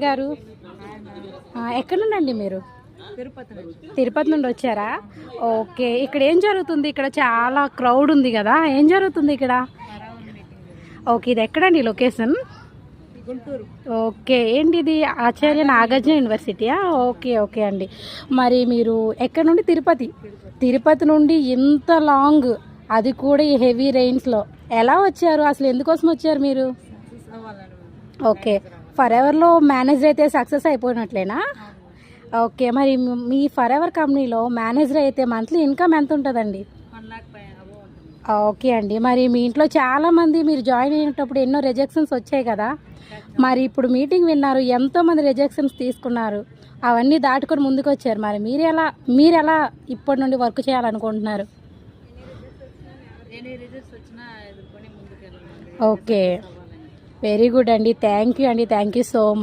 గారు ఎక్కడ నుండి మీరు? తిరుపతి నుండి వచ్చారా? ఓకే. ఇక్కడ ఏం జరుగుతుంది? ఇక్కడ చాలా క్రౌడ్ ఉంది కదా, ఏం జరుగుతుంది ఇక్కడ? ఓకే, ఇది ఎక్కడండి లొకేషన్? ఓకే. ఏంటి ఇది? ఆచార్య నాగార్జున యూనివర్సిటీయా? ఓకే ఓకే అండి. మరి మీరు ఎక్కడ నుండి? తిరుపతి నుండి ఇంత లాంగ్, అది కూడా ఈ హెవీ రెయిన్స్లో ఎలా వచ్చారు? అసలు ఎందుకోసం వచ్చారు మీరు? ఓకే. ఫర్ ఎవర్లో మేనేజర్ అయితే సక్సెస్ అయిపోయినట్లేనా? ఓకే. మరి మీ ఫర్ ఎవర్ కంపెనీలో మేనేజర్ అయితే మంత్లీ ఇన్కమ్ ఎంత ఉంటుందండి? ఓకే అండి. మరి మీ ఇంట్లో చాలామంది మీరు జాయిన్ అయినప్పుడు ఎన్నో రిజెక్షన్స్ వచ్చాయి కదా, మరి ఇప్పుడు మీటింగ్ విన్నారు, ఎంతోమంది రిజెక్షన్స్ తీసుకున్నారు, అవన్నీ దాటుకొని ముందుకు వచ్చారు. మరి మీరు ఎలా ఇప్పటి నుండి వర్క్ చేయాలనుకుంటున్నారు? ఓకే, వెరీ గుడ్ అండి. థ్యాంక్ యూ అండి. Thank you so much.